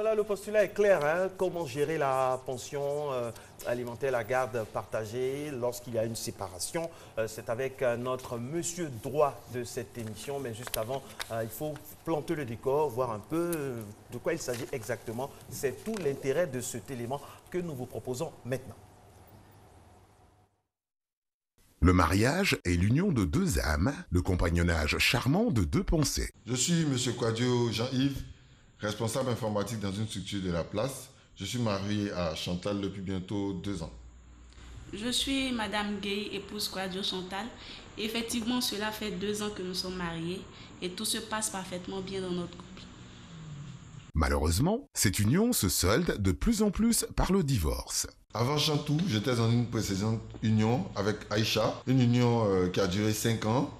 Voilà, le postulat est clair. Hein? Comment gérer la pension alimentaire, la garde partagée lorsqu'il y a une séparation. C'est avec notre monsieur droit de cette émission. Mais juste avant, il faut planter le décor, voir un peu de quoi il s'agit exactement. C'est tout l'intérêt de cet élément que nous vous proposons maintenant. Le mariage est l'union de deux âmes, le compagnonnage charmant de deux pensées. Je suis M. Quadio Jean-Yves, responsable informatique dans une structure de la place. Je suis marié à Chantal depuis bientôt 2 ans. Je suis Madame Gay, épouse Quadio Chantal. Effectivement, cela fait 2 ans que nous sommes mariés et tout se passe parfaitement bien dans notre couple. Malheureusement, cette union se solde de plus en plus par le divorce. Avant Chantou, j'étais dans une précédente union avec Aïcha, une union qui a duré 5 ans,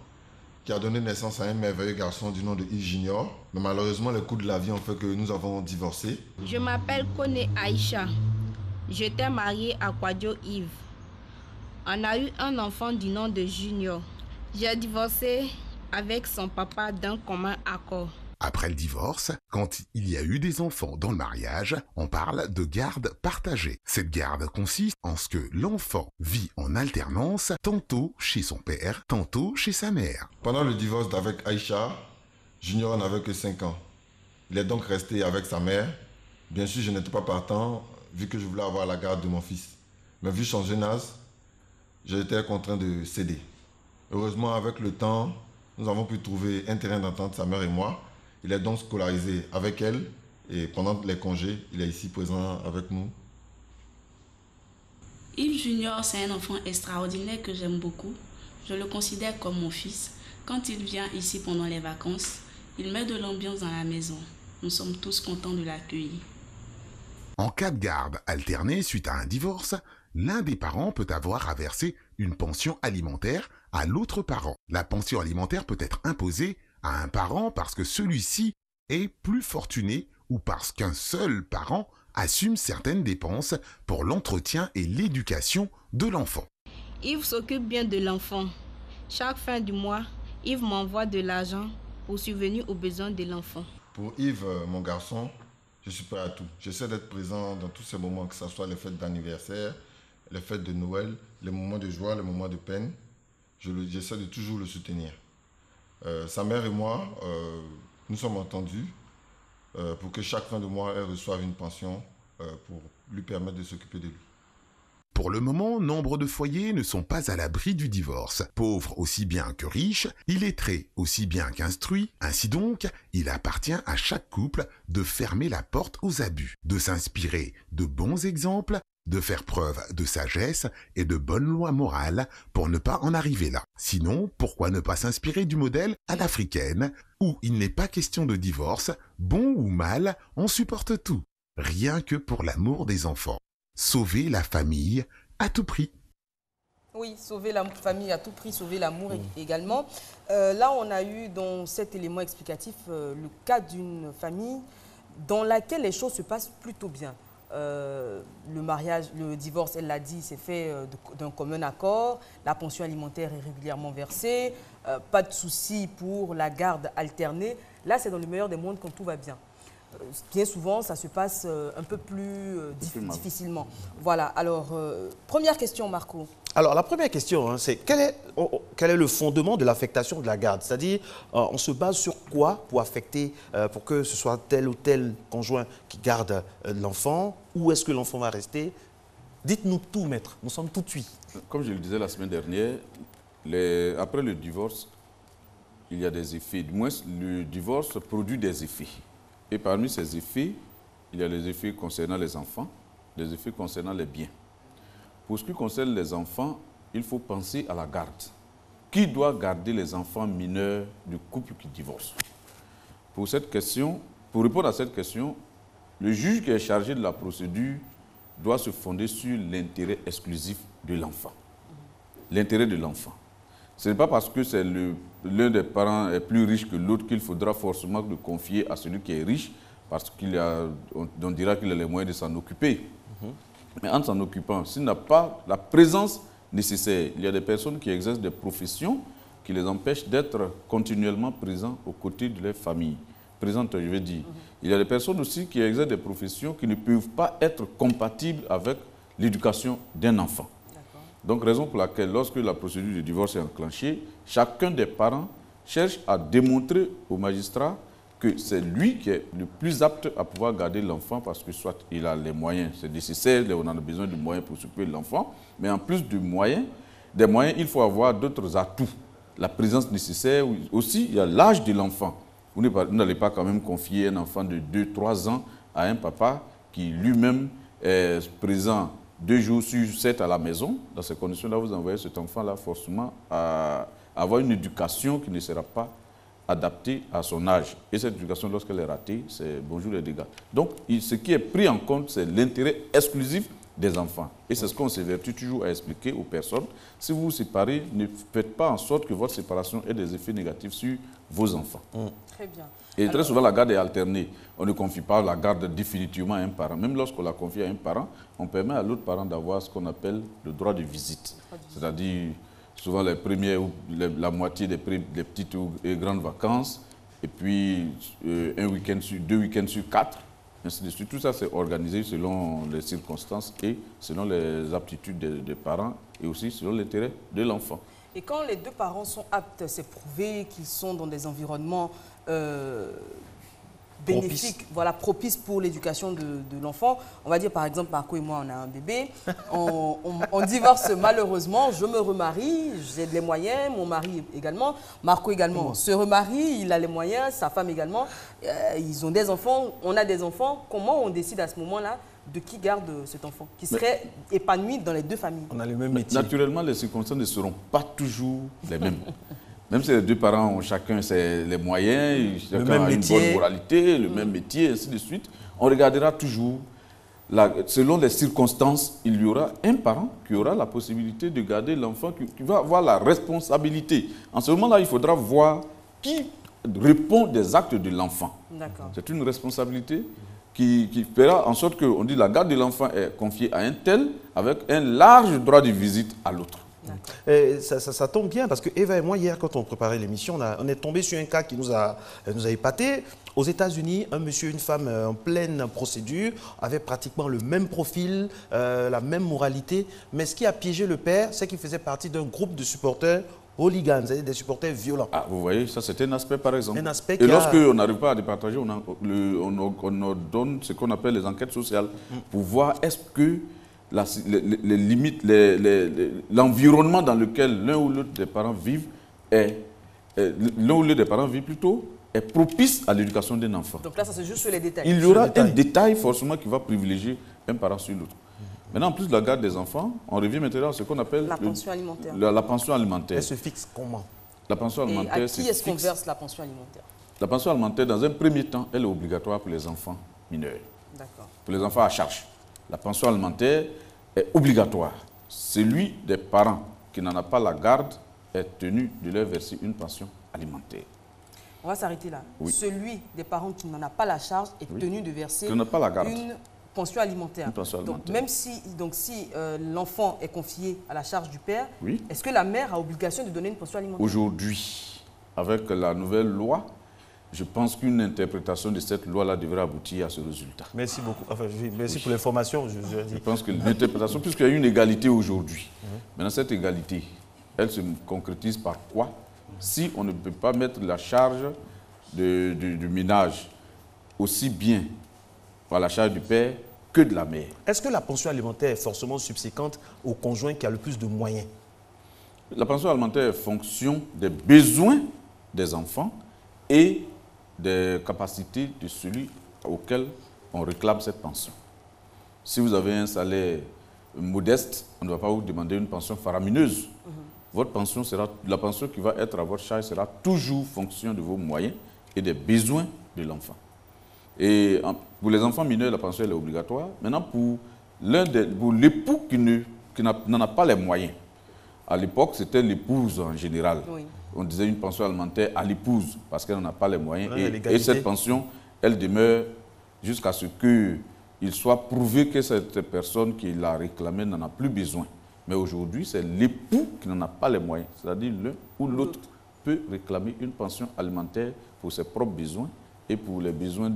qui a donné naissance à un merveilleux garçon du nom de Yves Junior. Mais malheureusement, les coups de la vie ont fait que nous avons divorcé. Je m'appelle Kone Aïcha. J'étais mariée à Quadio Yves. On a eu un enfant du nom de Junior. J'ai divorcé avec son papa d'un commun accord. Après le divorce, quand il y a eu des enfants dans le mariage, on parle de garde partagée. Cette garde consiste en ce que l'enfant vit en alternance, tantôt chez son père, tantôt chez sa mère. Pendant le divorce d'avec Aïcha, Junior n'avait que 5 ans. Il est donc resté avec sa mère. Bien sûr, je n'étais pas partant, vu que je voulais avoir la garde de mon fils. Mais vu son jeune âge, j'étais contraint de céder. Heureusement, avec le temps, nous avons pu trouver un terrain d'entente, sa mère et moi. Il est donc scolarisé avec elle et pendant les congés, il est ici présent avec nous. Yves Junior, c'est un enfant extraordinaire que j'aime beaucoup. Je le considère comme mon fils. Quand il vient ici pendant les vacances, il met de l'ambiance dans la maison. Nous sommes tous contents de l'accueillir. En cas de garde alternée suite à un divorce, l'un des parents peut avoir à verser une pension alimentaire à l'autre parent. La pension alimentaire peut être imposée à un parent parce que celui-ci est plus fortuné ou parce qu'un seul parent assume certaines dépenses pour l'entretien et l'éducation de l'enfant. Yves s'occupe bien de l'enfant. Chaque fin du mois, Yves m'envoie de l'argent pour subvenir aux besoins de l'enfant. Pour Yves, mon garçon, je suis prêt à tout. J'essaie d'être présent dans tous ces moments, que ce soit les fêtes d'anniversaire, les fêtes de Noël, les moments de joie, les moments de peine. J'essaie de toujours le soutenir. Sa mère et moi, nous sommes entendus pour que chaque fin de mois, elle reçoive une pension pour lui permettre de s'occuper de lui. Pour le moment, nombre de foyers ne sont pas à l'abri du divorce. Pauvre aussi bien que riche, illettré aussi bien qu'instruit. Ainsi donc, il appartient à chaque couple de fermer la porte aux abus, de s'inspirer de bons exemples, de faire preuve de sagesse et de bonnes lois morales pour ne pas en arriver là. Sinon, pourquoi ne pas s'inspirer du modèle à l'africaine, où il n'est pas question de divorce, bon ou mal, on supporte tout, rien que pour l'amour des enfants. Sauver la famille à tout prix. Oui, sauver la famille à tout prix, sauver l'amour également. Là, on a eu dans cet élément explicatif le cas d'une famille dans laquelle les choses se passent plutôt bien. Le mariage, le divorce, elle l'a dit, c'est fait d'un commun accord. La pension alimentaire est régulièrement versée. Pas de souci pour la garde alternée. Là, c'est dans le meilleur des mondes quand tout va bien. Bien souvent, ça se passe un peu plus difficilement. Voilà. Alors, première question, Marco. Alors, la première question, hein, c'est quel est le fondement de l'affectation de la garde? C'est-à-dire, on se base sur quoi pour affecter, pour que ce soit tel ou tel conjoint qui garde l'enfant? Où est-ce que l'enfant va rester? Dites-nous tout, maître. Nous sommes tout de suite. Comme je le disais la semaine dernière, après le divorce, il y a des effets. Du moins, le divorce produit des effets. Et parmi ces effets, il y a les effets concernant les enfants, les effets concernant les biens. Pour ce qui concerne les enfants, il faut penser à la garde. Qui doit garder les enfants mineurs du couple qui divorce? Pour répondre à cette question, le juge qui est chargé de la procédure doit se fonder sur l'intérêt exclusif de l'enfant. L'intérêt de l'enfant. Ce n'est pas parce que c'est l'un des parents est plus riche que l'autre qu'il faudra forcément le confier à celui qui est riche, parce qu'on dira qu'il a les moyens de s'en occuper. Mais en s'en occupant, s'il n'a pas la présence nécessaire, il y a des personnes qui exercent des professions qui les empêchent d'être continuellement présents aux côtés de leur famille. présente, je vais dire. Il y a des personnes aussi qui exercent des professions qui ne peuvent pas être compatibles avec l'éducation d'un enfant. Donc, raison pour laquelle, lorsque la procédure de divorce est enclenchée, chacun des parents cherche à démontrer au magistrat que c'est lui qui est le plus apte à pouvoir garder l'enfant parce que soit il a les moyens, c'est nécessaire, on a besoin de moyens pour s'occuper de l'enfant, mais en plus des moyens, il faut avoir d'autres atouts. La présence nécessaire, aussi il y a l'âge de l'enfant. Vous n'allez pas quand même confier un enfant de 2-3 ans à un papa qui lui-même est présent 2 jours sur 7 à la maison. Dans ces conditions-là, vous envoyez cet enfant-là forcément à avoir une éducation qui ne sera pas adaptée à son âge. Et cette éducation, lorsqu'elle est ratée, c'est bonjour les dégâts. Donc, ce qui est pris en compte, c'est l'intérêt exclusif des enfants. Et c'est ce qu'on s'évertue toujours à expliquer aux personnes. Si vous vous séparez, ne faites pas en sorte que votre séparation ait des effets négatifs sur vos enfants. Très bien. Et très souvent, la garde est alternée. On ne confie pas la garde définitivement à un parent. Même lorsqu'on la confie à un parent, on permet à l'autre parent d'avoir ce qu'on appelle le droit de visite. C'est-à-dire, souvent, la moitié des petites et grandes vacances, et puis 2 week-ends sur 4, ainsi de suite. Tout ça, c'est organisé selon les circonstances et selon les aptitudes des parents et aussi selon l'intérêt de l'enfant. Et quand les 2 parents sont aptes, c'est prouvé qu'ils sont dans des environnements bénéfiques, propices pour l'éducation de l'enfant. On va dire par exemple, Marco et moi, on a un bébé. On divorce malheureusement, je me remarie, j'ai les moyens, mon mari également. Marco également se remarie, il a les moyens, sa femme également. Ils ont des enfants, on a des enfants. Comment on décide à ce moment-là de qui garde cet enfant, qui serait épanoui dans les 2 familles? On a le même métier. Naturellement, les circonstances ne seront pas toujours les mêmes. Même si les 2 parents ont chacun les moyens, chacun a une bonne moralité, le même métier, ainsi de suite, on regardera toujours, selon les circonstances, il y aura un parent qui aura la possibilité de garder l'enfant, qui va avoir la responsabilité. En ce moment-là, il faudra voir qui répond des actes de l'enfant. C'est une responsabilité qui fera en sorte qu'on dit la garde de l'enfant est confiée à un tel avec un large droit de visite à l'autre. Ça tombe bien parce que Eva et moi, hier, quand on préparait l'émission, on est tombé sur un cas qui nous a épaté. Aux États-Unis, un monsieur et une femme en pleine procédure avaient pratiquement le même profil, la même moralité. Mais ce qui a piégé le père, c'est qu'il faisait partie d'un groupe de supporters hooligans, c'est-à-dire des supporters violents. Ah, vous voyez, ça c'est un aspect par exemple. Un aspect et lorsqu'on n'arrive pas à départager, on donne ce qu'on appelle les enquêtes sociales pour voir est-ce que les limites, l'environnement dans lequel l'un ou l'autre des parents vivent est propice à l'éducation d'un enfant. Donc là, ça se joue sur les détails. Il y aura un détail forcément qui va privilégier un parent sur l'autre. Maintenant, en plus de la garde des enfants, on revient maintenant à ce qu'on appelle la pension alimentaire. La pension alimentaire. Elle se fixe comment? La pension alimentaire. Et à qui est-ce qu'on verse la pension alimentaire? La pension alimentaire, dans un premier temps, elle est obligatoire pour les enfants mineurs. D'accord. Pour les enfants à charge. La pension alimentaire est obligatoire. Celui des parents qui n'en a pas la garde est tenu de leur verser une pension alimentaire. On va s'arrêter là. Oui. Celui des parents qui n'en a pas la charge est tenu de verser une pension alimentaire. Donc, même si, l'enfant est confié à la charge du père, est-ce que la mère a obligation de donner une pension alimentaire? Aujourd'hui, avec la nouvelle loi, je pense qu'une interprétation de cette loi-là devrait aboutir à ce résultat. Merci beaucoup. Enfin, merci pour l'information. Je pense que l'interprétation, puisqu'il y a une égalité aujourd'hui, maintenant cette égalité, elle se concrétise par quoi? Si on ne peut pas mettre la charge du ménage aussi bien à la charge du père que de la mère. Est-ce que la pension alimentaire est forcément subséquente au conjoint qui a le plus de moyens? La pension alimentaire est fonction des besoins des enfants et des capacités de celui auquel on réclame cette pension. Si vous avez un salaire modeste, on ne va pas vous demander une pension faramineuse. Votre pension la pension qui va être à votre charge sera toujours fonction de vos moyens et des besoins de l'enfant. Et pour les enfants mineurs, la pension elle est obligatoire. Maintenant, pour l'époux qui n'en a pas les moyens, à l'époque, c'était l'épouse en général. Oui. On disait une pension alimentaire à l'épouse parce qu'elle n'en a pas les moyens. Et cette pension, elle demeure jusqu'à ce qu'il soit prouvé que cette personne qui l'a réclamée n'en a plus besoin. Mais aujourd'hui, c'est l'époux qui n'en a pas les moyens. C'est-à-dire l'un ou l'autre peut réclamer une pension alimentaire pour ses propres besoins et pour les besoins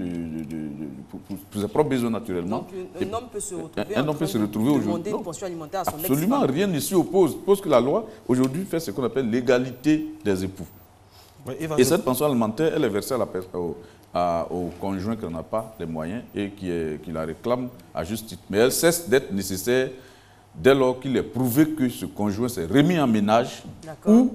pour ses propres besoins naturellement. Donc un homme peut se retrouver, un homme peut se retrouver aujourd'hui. Demander une pension alimentaire à son ex-femme. Absolument, rien ne s'y oppose. Parce que la loi aujourd'hui fait ce qu'on appelle l'égalité des époux. Oui, et cette pension alimentaire, elle est versée au conjoint qui n'a pas les moyens et qui la réclame à juste titre. Mais elle cesse d'être nécessaire dès lors qu'il est prouvé que ce conjoint s'est remis en ménage ou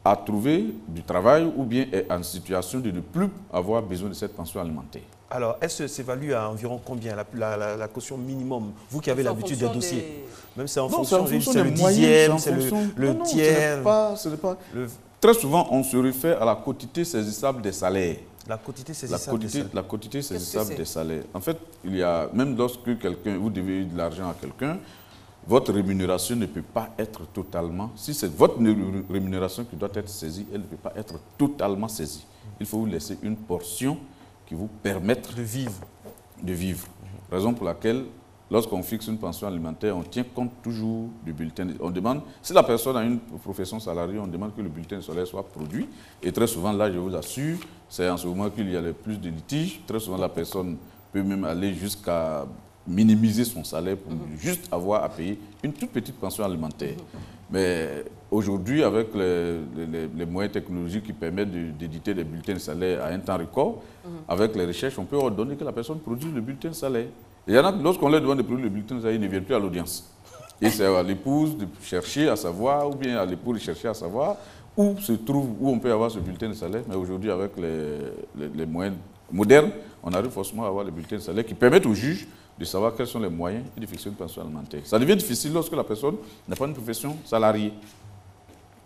a trouvé du travail ou bien est en situation de ne plus avoir besoin de cette pension alimentaire. Alors, elle s'évalue à environ combien la caution minimum? Vous qui avez l'habitude des dossiers. Même c'est en fonction, c'est le dixième, c'est le tiers. Ce n'est pas. Très souvent, on se réfère à la quotité saisissable des salaires. La quotité saisissable des salaires. La quotité saisissable des salaires. En fait, il y a, même lorsque vous devez de l'argent à quelqu'un, votre rémunération ne peut pas être totalement... Si c'est votre rémunération qui doit être saisie, elle ne peut pas être totalement saisie. Il faut vous laisser une portion qui vous permette de vivre. Raison pour laquelle, lorsqu'on fixe une pension alimentaire, on tient compte toujours du bulletin. On demande, si la personne a une profession salariée, on demande que le bulletin de salaire soit produit. Et très souvent, là, je vous assure, c'est en ce moment qu'il y a le plus de litiges. Très souvent, la personne peut même aller jusqu'à minimiser son salaire pour juste avoir à payer une toute petite pension alimentaire. Mais aujourd'hui, avec les moyens technologiques qui permettent d'éditer des bulletins de salaire à un temps record, avec les recherches, on peut ordonner que la personne produise le bulletin de salaire. Il y en a, lorsqu'on leur demande de produire le bulletin de salaire, ils ne viennent plus à l'audience. Et c'est à l'épouse de chercher à savoir, ou bien à l'époux de chercher à savoir où on peut avoir ce bulletin de salaire. Mais aujourd'hui, avec les moyens modernes, on arrive forcément à avoir les bulletins de salaire qui permettent aux juges de savoir quels sont les moyens de fixer une pension alimentaire. Ça devient difficile lorsque la personne n'a pas une profession salariée.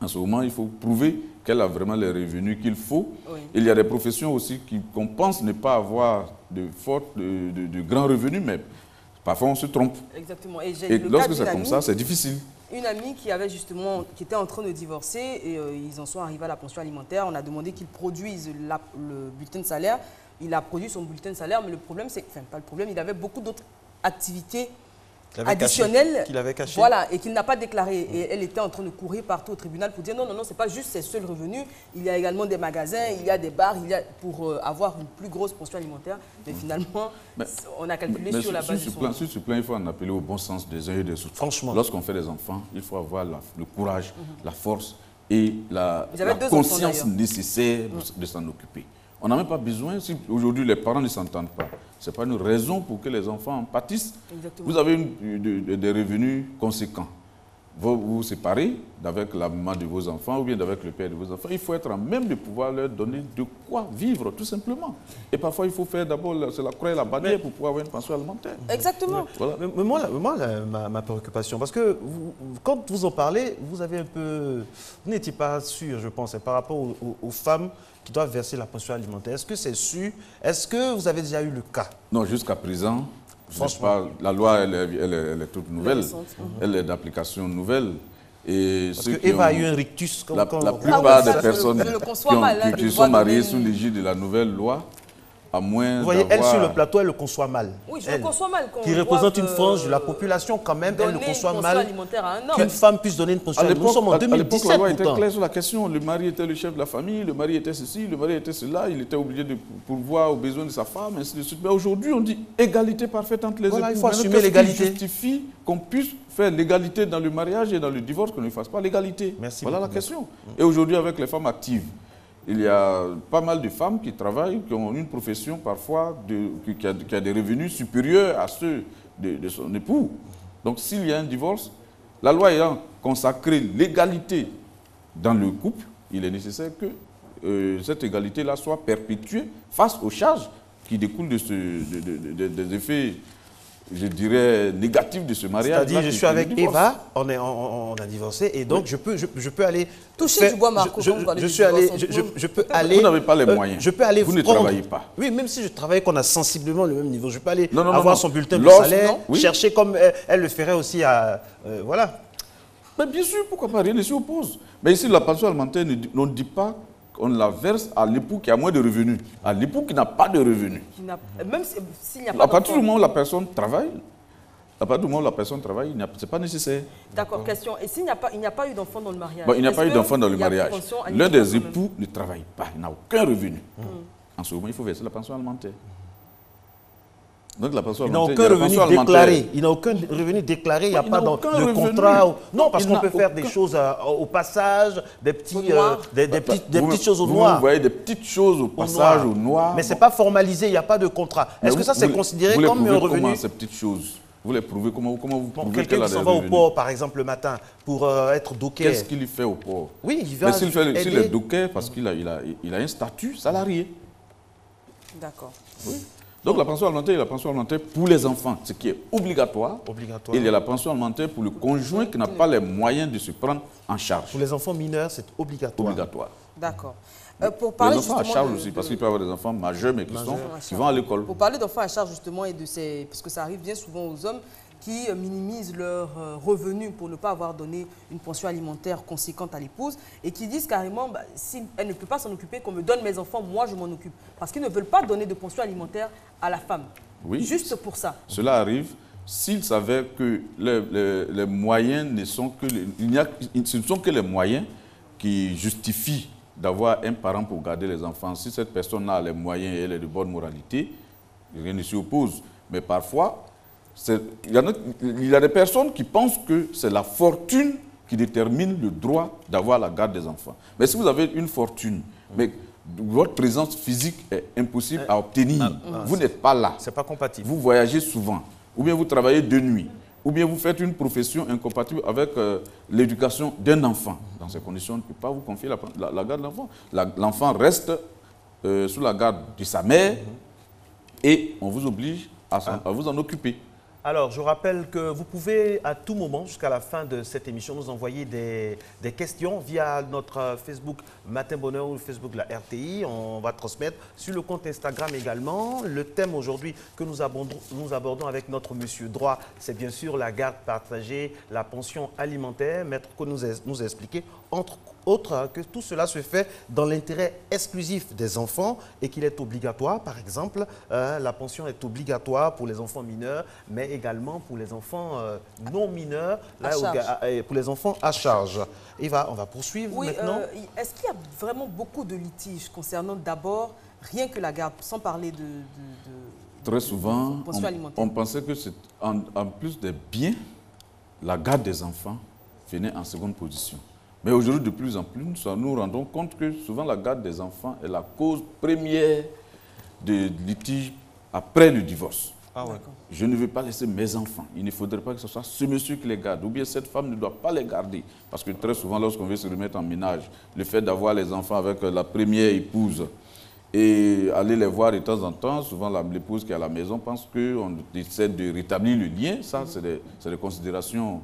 En ce moment, il faut prouver qu'elle a vraiment les revenus qu'il faut. Oui. Il y a des professions aussi qu'on pense ne pas avoir de grands revenus, mais parfois on se trompe. Exactement. Et lorsque c'est comme ça, c'est difficile. Une amie qui était en train de divorcer et ils en sont arrivés à la pension alimentaire. On a demandé qu'ils produisent le bulletin de salaire. Il a produit son bulletin de salaire, mais le problème, c'est enfin pas le problème, il avait beaucoup d'autres activités additionnelles qu'il avait cachées. Voilà, et qu'il n'a pas déclaré. Et elle était en train de courir partout au tribunal pour dire non, c'est pas juste ses seuls revenus. Il y a également des magasins, il y a des bars, pour avoir une plus grosse pension alimentaire. Mais finalement, on a calculé sur la base du plan. Sur ce plan, il faut en appeler au bon sens des uns et des autres. Franchement. Lorsqu'on fait des enfants, il faut avoir le courage, la force et la conscience nécessaire de s'en occuper. On n'a même pas besoin, si aujourd'hui les parents ne s'entendent pas, ce n'est pas une raison pour que les enfants en pâtissent. Exactement. Vous avez des revenus conséquents. Vous vous séparez avec la maman de vos enfants ou bien avec le père de vos enfants. Il faut être en même de pouvoir leur donner de quoi vivre, tout simplement. Et parfois, il faut faire d'abord la croix et la bannière pour pouvoir avoir une pension alimentaire. Exactement. Voilà. Mais moi ma préoccupation, parce que quand vous en parlez, vous avez un peu... Vous n'étiez pas sûr, je pense, par rapport aux femmes qui doivent verser la pension alimentaire. Est-ce que c'est sûr? Est-ce que vous avez déjà eu le cas? Non, jusqu'à présent... Franchement, la loi, elle est toute nouvelle. Elle est d'application nouvelle. Et parce que Eva a eu un rictus. La plupart des personnes qui sont mariées sous l'égide de la nouvelle loi, à moins vous voyez, elle sur le plateau, elle le conçoit mal. Oui, je le conçois mal. Qui représente une frange de la population quand même, elle le conçoit mal. Qu'une femme puisse donner une pension alimentaire. Nous sommes en 2017 la loi était claire sur la question. Le mari était le chef de la famille, le mari était ceci, le mari était cela. Il était obligé de pourvoir aux besoins de sa femme, ainsi de suite. Mais aujourd'hui, on dit égalité parfaite entre les époux. Il faut assumer l'égalité. Qu'est-ce qui justifie qu'on puisse faire l'égalité dans le mariage et dans le divorce, qu'on ne fasse pas l'égalité? Voilà la question. Et aujourd'hui, avec les femmes actives, il y a pas mal de femmes qui travaillent, qui ont une profession parfois qui a des revenus supérieurs à ceux de son époux. Donc s'il y a un divorce, la loi ayant consacré l'égalité dans le couple, il est nécessaire que cette égalité-là soit perpétuée face aux charges qui découlent des effets, je dirais, négatifs de ce mariage. C'est-à-dire, je suis avec Eva, on a divorcé, et donc je peux aller... Toucher du bois, Marco, je peux aller... Vous n'avez pas les moyens. Je peux aller vous ne travaillez pas. Oui, même si je travaille, qu'on a sensiblement le même niveau, je peux aller avoir son bulletin de salaire, chercher comme elle le ferait aussi à... voilà. Mais bien sûr, pourquoi pas, rien ne s'y oppose. Mais ici, la pension alimentaire, on ne dit pas qu'on la verse à l'époux qui a moins de revenus, à l'époux qui n'a pas de revenus. Même s'il n'y a pas à partir du moment où la personne travaille, ce n'est pas nécessaire. D'accord, question. Et s'il n'y a pas eu d'enfant dans le mariage? Il n'y a pas eu d'enfant dans le mariage. L'un des époux ne travaille pas, il n'a aucun revenu. en ce moment, il faut verser la pension alimentaire. Donc la pension Il n'a alimentaire, aucun revenu déclaré. Il n'a aucun revenu déclaré. Il n'y a pas de contrat. Non, parce qu'on peut faire des choses au passage, des petites choses au noir. Vous voyez des petites choses au passage au noir. Mais ce n'est pas formalisé, il n'y a pas de contrat. Est-ce que ça, c'est considéré comme un revenu? Comment ces petites choses? Vous les prouvez comment vous prouvez quelqu'un qui s'en va au port, par exemple, le matin, pour être docker. Qu'est-ce qu'il fait au port? Oui, il va s'il est docker, parce qu'il a un statut salarié. D'accord. Oui. Donc la pension alimentaire, il y a la pension alimentaire pour les enfants, ce qui est obligatoire. Et il y a la pension alimentaire pour le conjoint qui n'a pas les moyens de se prendre en charge. Pour les enfants mineurs, c'est obligatoire. D'accord. Pour parler les enfants à charge aussi, parce qu'il peut y avoir des enfants majeurs, mais qui vont à l'école. Pour parler d'enfants à charge, justement, et de ces, parce que ça arrive bien souvent aux hommes qui minimisent leurs revenus pour ne pas avoir donné une pension alimentaire conséquente à l'épouse et qui disent carrément, bah, si elle ne peut pas s'en occuper, qu'on me donne mes enfants, moi je m'en occupe. Parce qu'ils ne veulent pas donner de pension alimentaire à la femme. Oui. Juste pour ça. Cela arrive. S'il s'avère que les moyens ne sont que ce ne sont que les moyens qui justifient d'avoir un parent pour garder les enfants. Si cette personne a les moyens et elle est de bonne moralité, rien ne s'y oppose. Mais parfois, il y a des personnes qui pensent que c'est la fortune qui détermine le droit d'avoir la garde des enfants. Mais si vous avez une fortune, mais votre présence physique est impossible à obtenir, vous n'êtes pas là. C'est pas compatible. Vous voyagez souvent, ou bien vous travaillez de nuit, ou bien vous faites une profession incompatible avec l'éducation d'un enfant. Dans ces conditions, on ne peut pas vous confier la garde de l'enfant. L'enfant reste sous la garde de sa mère et on vous oblige à vous en occuper. Alors, je rappelle que vous pouvez à tout moment, jusqu'à la fin de cette émission, nous envoyer des questions via notre Facebook Matin Bonheur ou le Facebook de la RTI. On va transmettre sur le compte Instagram également. Le thème aujourd'hui que nous abordons avec notre monsieur droit, c'est bien sûr la garde partagée, la pension alimentaire. Maître Co nous a expliqué, entre autres, que tout cela se fait dans l'intérêt exclusif des enfants et qu'il est obligatoire. Par exemple, la pension est obligatoire pour les enfants mineurs, mais également pour les enfants non mineurs, pour les enfants à charge. On va poursuivre maintenant. Est-ce qu'il y a vraiment beaucoup de litiges concernant d'abord rien que la garde, sans parler de Très souvent, pension alimentaire? On pensait que en plus des biens, la garde des enfants venait en seconde position. Mais aujourd'hui, de plus en plus, nous nous rendons compte que souvent la garde des enfants est la cause première de litige après le divorce. Je ne veux pas laisser mes enfants. Il ne faudrait pas que ce soit ce monsieur qui les garde. Ou bien cette femme ne doit pas les garder. Parce que très souvent, lorsqu'on veut se remettre en ménage, le fait d'avoir les enfants avec la première épouse et aller les voir de temps en temps, souvent l'épouse qui est à la maison pense qu'on essaie de rétablir le lien. Ça, c'est des considérations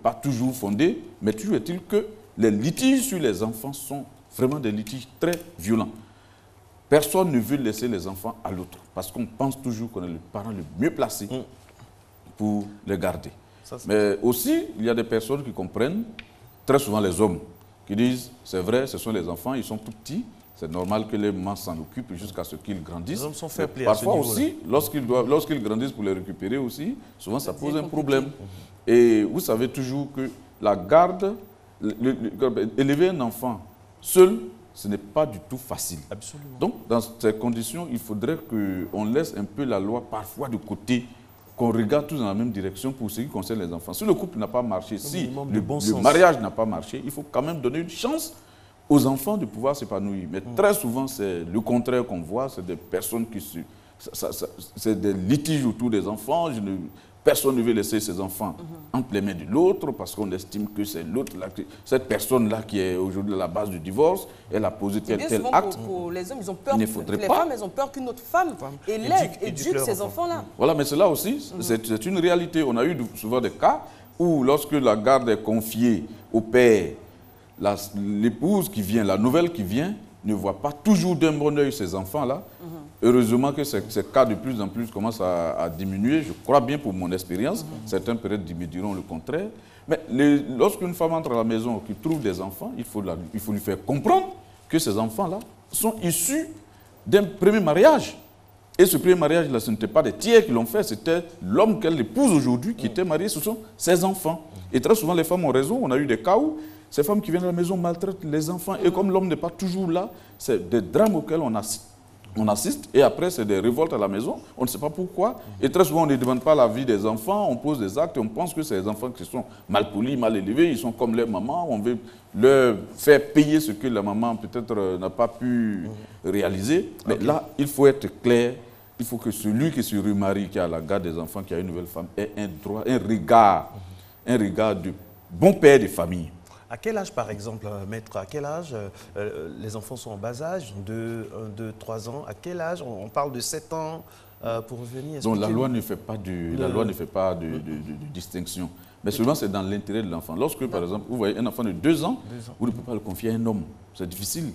pas toujours fondées. Mais toujours est-il que les litiges sur les enfants sont vraiment des litiges très violents. Personne ne veut laisser les enfants à l'autre parce qu'on pense toujours qu'on est le parent le mieux placé pour les garder. Mais aussi, il y a des personnes qui comprennent, très souvent les hommes, qui disent, c'est vrai, ce sont les enfants, ils sont tout petits, c'est normal que les mamans s'en occupent jusqu'à ce qu'ils grandissent. Les hommes sont fair play parfois aussi, lorsqu'ils grandissent pour les récupérer aussi, souvent ça pose un problème. Et vous savez toujours que la garde, élever un enfant seul, ce n'est pas du tout facile. Absolument. Donc, dans ces conditions, il faudrait qu'on laisse un peu la loi parfois de côté, qu'on regarde tous dans la même direction pour ce qui concerne les enfants. Si le couple n'a pas marché, si le mariage n'a pas marché, il faut quand même donner une chance aux enfants de pouvoir s'épanouir. Mais très souvent, c'est le contraire qu'on voit, c'est des personnes qui c'est des litiges autour des enfants. Personne ne veut laisser ses enfants entre les mains de l'autre parce qu'on estime que c'est l'autre, cette personne-là qui est aujourd'hui à la base du divorce, elle a posé tel acte. Pour les hommes, ils ont peur, les femmes, elles ont peur qu'une autre femme élève, éduque ces enfants-là. Voilà, mais cela aussi, c'est une réalité. On a eu souvent des cas où lorsque la garde est confiée au père, l'épouse qui vient, la nouvelle qui vient, ne voit pas toujours d'un bon œil ces enfants-là. Heureusement que ces cas de plus en plus commencent à diminuer. Je crois bien pour mon expérience. Certains peut-être me diront le contraire. Mais lorsqu'une femme entre à la maison qui trouve des enfants, il faut lui faire comprendre que ces enfants-là sont issus d'un premier mariage. Et ce premier mariage-là, ce n'était pas des tiers qui l'ont fait, c'était l'homme qu'elle épouse aujourd'hui qui était marié, ce sont ses enfants. Et très souvent, les femmes ont raison. On a eu des cas où ces femmes qui viennent à la maison maltraitent les enfants. Et comme l'homme n'est pas toujours là, c'est des drames auxquels on On assiste et après c'est des révoltes à la maison, on ne sait pas pourquoi. Et très souvent on ne demande pas l'avis des enfants, on pose des actes et on pense que c'est les enfants qui sont mal polis, mal élevés, ils sont comme leur maman, on veut leur faire payer ce que la maman peut-être n'a pas pu réaliser. Mais là, il faut être clair, il faut que celui qui se remarie, qui a la garde des enfants, qui a une nouvelle femme, ait un droit, un regard de bon père de famille. À quel âge, par exemple, maître, à quel âge les enfants sont en bas âge, 2, 3 ans, à quel âge on parle de 7 ans pour revenir? Donc la loi ne fait pas de distinction. Mais seulement c'est dans l'intérêt de l'enfant. Lorsque, par exemple, vous voyez un enfant de 2 ans, vous ne pouvez pas le confier à un homme. C'est difficile.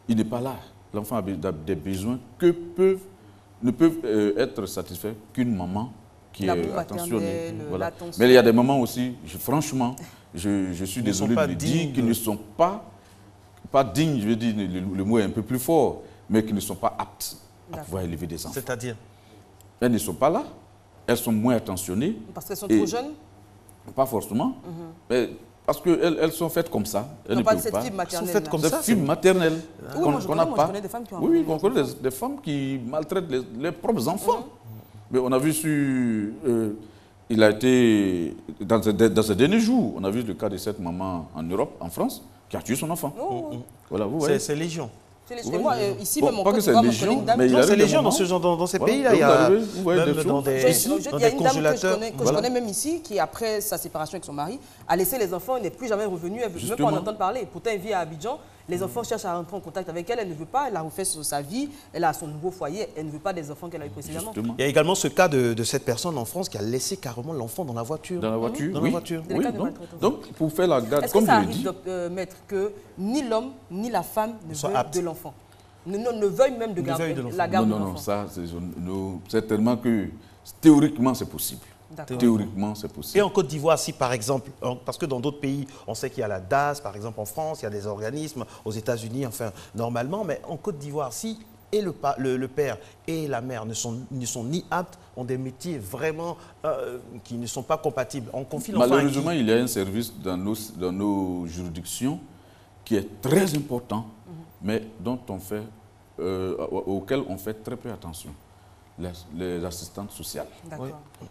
Il n'est pas là. L'enfant a des besoins ne peuvent être satisfaits qu'une maman qui est attentionnée. Voilà. Mais il y a des mamans aussi, franchement, je suis désolé de le dire, qui ne sont pas dignes, je veux dire, le mot est un peu plus fort, mais qui ne sont pas aptes à pouvoir élever des enfants. C'est-à-dire? Elles ne sont pas là, elles sont moins attentionnées. Parce qu'elles sont trop jeunes? Pas forcément, mais parce qu'elles sont faites comme ça. Elles ne peuvent pas. Elles sont faites comme ça. C'est une maternelle qu'on n'a pas. Je connais des femmes qui ont Oui, on connaît des femmes qui maltraitent leurs propres enfants. Mais on a vu il a été, dans ces derniers jours, on a vu le cas de cette maman en Europe, en France, qui a tué son enfant. Voilà, vous voyez. C'est légion. Moi, ici, même pas que c'est légion, mais il y a c'est légion dans ces pays-là. Il y a dans des congélateurs. Que je connais même ici, qui après sa séparation avec son mari, a laissé les enfants, elle n'est plus jamais revenue, elle ne veut même pas en entendre parler. Pourtant, elle vit à Abidjan. Les enfants cherchent à rentrer en contact avec elle, elle ne veut pas, elle a refait sa vie, elle a son nouveau foyer, elle ne veut pas des enfants qu'elle a eu précédemment. Justement. Il y a également ce cas de cette personne en France qui a laissé carrément l'enfant dans la voiture. Dans la voiture, Dans la voiture. Oui, donc, pour faire la garde, comme je l'ai dit... Est-ce que ça arrive, maître, que ni l'homme ni la femme ne veulent de l'enfant, ne veuillent même de garder la garde de l'enfant? Non, ça, c'est tellement que théoriquement, c'est possible. Théoriquement, c'est possible. Et en Côte d'Ivoire, si par exemple, parce que dans d'autres pays, on sait qu'il y a la DAS, par exemple en France, il y a des organismes, aux États-Unis, enfin, normalement, mais en Côte d'Ivoire, si et le père et la mère ne sont ni aptes, ont des métiers vraiment qui ne sont pas compatibles, on confie l'enfant. Malheureusement, il y a un service dans nos juridictions qui est très important, mais auquel on fait très peu attention. Les assistantes sociales.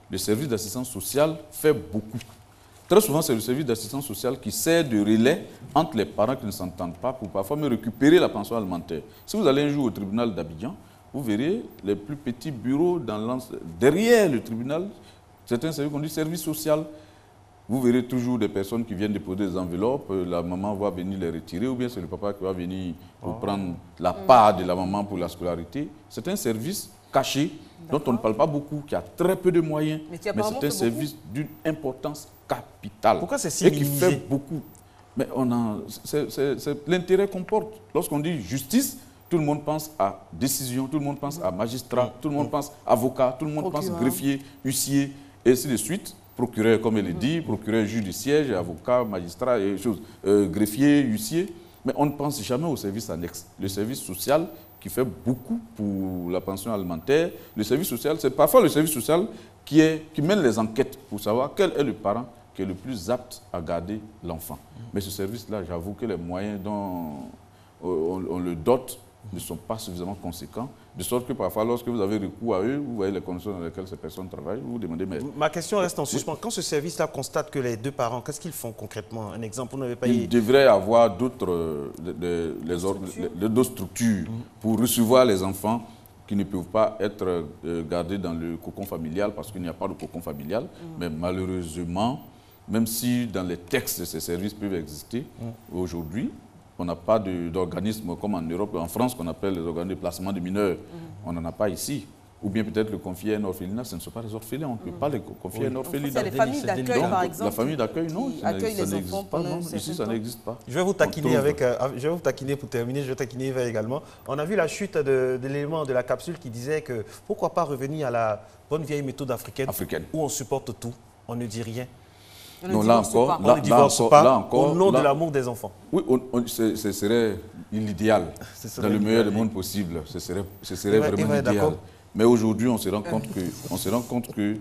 Le service d'assistance sociale fait beaucoup. Très souvent, c'est le service d'assistance sociale qui sert de relais entre les parents qui ne s'entendent pas pour parfois me récupérer la pension alimentaire. Si vous allez un jour au tribunal d'Abidjan, vous verrez les plus petits bureaux derrière le tribunal. C'est un service qu'on dit service social. Vous verrez toujours des personnes qui viennent déposer des enveloppes, la maman va venir les retirer, ou bien c'est le papa qui va venir pour prendre la part de la maman pour la scolarité. C'est un service caché, dont on ne parle pas beaucoup, qui a très peu de moyens, mais c'est un service d'une importance capitale. Pourquoi c'est si et qui fait beaucoup. Mais c'est l'intérêt qu'on porte. Lorsqu'on dit justice, tout le monde pense à décision, tout le monde pense à magistrat, tout le monde pense avocat, tout le monde pense greffier, huissier, et ainsi de suite. Procureur, comme elle le dit, procureur, juge du siège, avocat, magistrat, et choses, greffier, huissier. Mais on ne pense jamais au service annexe. Le service social qui fait beaucoup pour la pension alimentaire. Le service social, c'est parfois le service social qui mène les enquêtes pour savoir quel est le parent qui est le plus apte à garder l'enfant. Mais ce service-là, j'avoue que les moyens dont on le dote ne sont pas suffisamment conséquents, de sorte que parfois, lorsque vous avez recours à eux, vous voyez les conditions dans lesquelles ces personnes travaillent, vous vous demandez... Mais... Ma question reste en suspens. Quand ce service-là constate que les deux parents, qu'est-ce qu'ils font concrètement? Un exemple, vous n'avez pas... Il devrait avoir d'autres structures pour recevoir les enfants qui ne peuvent pas être gardés dans le cocon familial parce qu'il n'y a pas de cocon familial. Mais malheureusement, même si dans les textes ces services peuvent exister, aujourd'hui, on n'a pas d'organisme comme en Europe, en France, qu'on appelle les organismes de placement de mineurs. On n'en a pas ici. Ou bien peut-être le confier à un orphelinat, ce ne sont pas des orphelins, on ne peut pas les confier à un orphelinat. C'est les familles d'accueil, par exemple. La famille d'accueil, non, ça n'existe pas. Non, ici, ça n'existe pas. Je vais vous taquiner je vais vous taquiner pour terminer, je vais taquiner Eva également. On a vu la chute de l'élément de la capsule qui disait que pourquoi pas revenir à la bonne vieille méthode africaine. où on supporte tout, on ne dit rien. Non, là encore, au nom de l'amour des enfants. Oui, ce serait l'idéal, dans le meilleur des mondes possible. Ce serait vraiment l'idéal. Mais aujourd'hui, on se rend compte que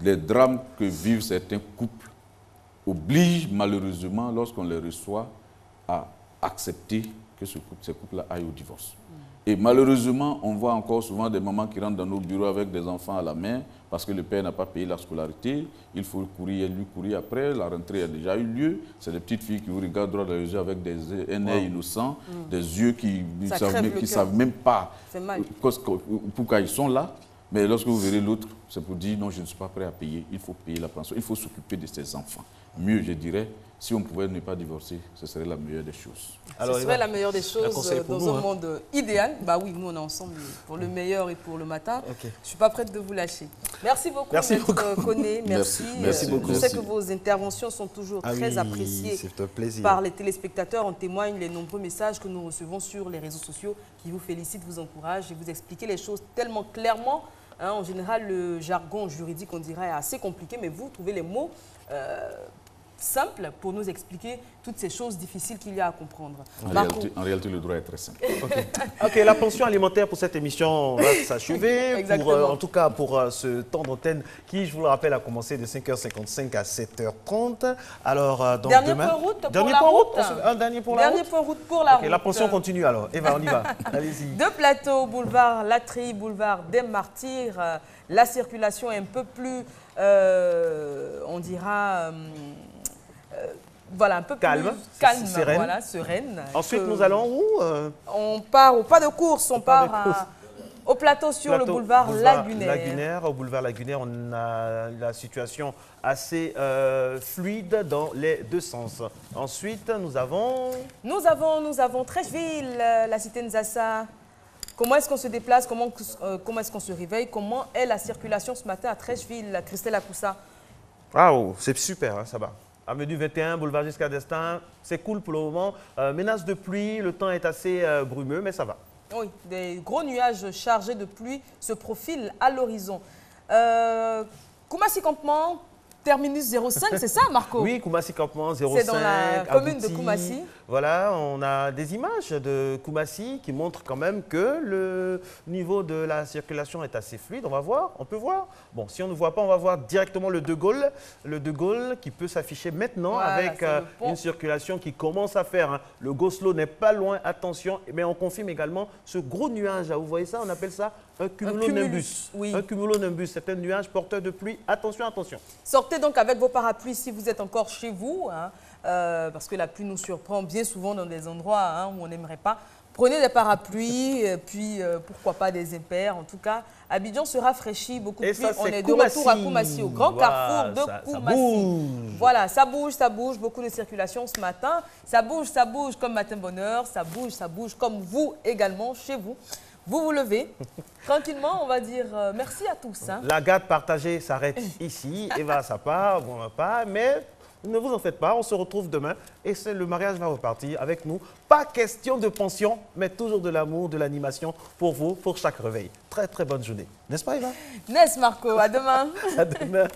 les drames que vivent certains couples obligent malheureusement, lorsqu'on les reçoit, à accepter que ces couples-là aillent au divorce. Et malheureusement, on voit encore souvent des mamans qui rentrent dans nos bureaux avec des enfants à la main parce que le père n'a pas payé la scolarité. Il faut courir, lui courir après. La rentrée a déjà eu lieu. C'est des petites filles qui vous regardent droit dans les yeux avec un œil innocent, des yeux qui ne savent même pas pourquoi ils sont là. Mais lorsque vous verrez l'autre, c'est pour dire non, je ne suis pas prêt à payer. Il faut payer la pension. Il faut s'occuper de ses enfants. Mieux, je dirais, si on pouvait ne pas divorcer, ce serait la meilleure des choses. Alors, ce serait la meilleure des choses dans un monde idéal. Bah oui, nous on est ensemble pour le meilleur et pour le matin. Je ne suis pas prête de vous lâcher. Merci beaucoup, Maître Koné. Merci beaucoup. Je sais que vos interventions sont toujours très appréciées par les téléspectateurs. En témoignent les nombreux messages que nous recevons sur les réseaux sociaux qui vous félicitent, vous encouragent et vous expliquez les choses tellement clairement. Hein, en général, le jargon juridique, on dirait, est assez compliqué, mais vous trouvez les mots simple pour nous expliquer toutes ces choses difficiles qu'il y a à comprendre. En réalité, le droit est très simple. Ok, la pension alimentaire pour cette émission va s'achever. En tout cas, pour ce temps d'antenne qui, je vous le rappelle, a commencé de 5h55 à 7h30. Alors, donc dernier demain... point route pour dernier la point route. Un dernier pour la route. Dernier point route pour la route. La pension continue alors. Eva, on y va. Allez-y. Deux plateaux, boulevard Latry, boulevard des Martyrs. La circulation est un peu plus, on dira... voilà, un peu calme, plus sereine. Voilà, sereine. Ensuite, nous allons où On part au pas de course, on part au plateau sur le boulevard Lagunaire. Au boulevard Lagunaire, on a la situation assez fluide dans les deux sens. Ensuite, nous avons Trècheville, la cité Nzassa. Comment est-ce qu'on se déplace, comment est-ce qu'on se réveille, comment est la circulation ce matin à Trècheville, Christelle Akoussa? Waouh, c'est super, hein, ça va. Avenue 21, boulevard Giscard d'Estaing, c'est cool pour le moment. Menace de pluie, le temps est assez brumeux, mais ça va. Oui, des gros nuages chargés de pluie se profilent à l'horizon. Koumassi Campement, terminus 05, c'est ça, Marco? Oui, Koumassi Campement 05. C'est dans la commune de Koumassi. Voilà, on a des images de Koumassi qui montrent quand même que le niveau de la circulation est assez fluide. On va voir, on peut voir. Bon, si on ne voit pas, on va voir directement le De Gaulle. Le De Gaulle qui peut s'afficher maintenant avec une circulation qui commence à faire. Hein. Le Gosselot n'est pas loin, attention. Mais on confirme également ce gros nuage. Là, vous voyez ça, on appelle ça un cumulonimbus. Oui. Un cumulonimbus, c'est un nuage porteur de pluie. Attention, attention. Sortez donc avec vos parapluies si vous êtes encore chez vous. Hein. Parce que la pluie nous surprend bien souvent dans des endroits où on n'aimerait pas. Prenez des parapluies, puis pourquoi pas des impairs. En tout cas, Abidjan se rafraîchit beaucoup plus. On est de retour à Koumassi, au grand carrefour de Koumassi. Voilà, ça bouge, beaucoup de circulation ce matin. Ça bouge comme matin bonheur, ça bouge comme vous également chez vous. Vous vous levez, tranquillement, on va dire merci à tous. Hein. La garde partagée s'arrête ici. Eva, ça part, bon, on va pas, mais... Ne vous en faites pas, on se retrouve demain et le mariage va repartir avec nous. Pas question de pension, mais toujours de l'amour, de l'animation pour vous, pour chaque réveil. Très, très bonne journée. N'est-ce pas, Eva? N'est-ce, Marco? À demain. À demain.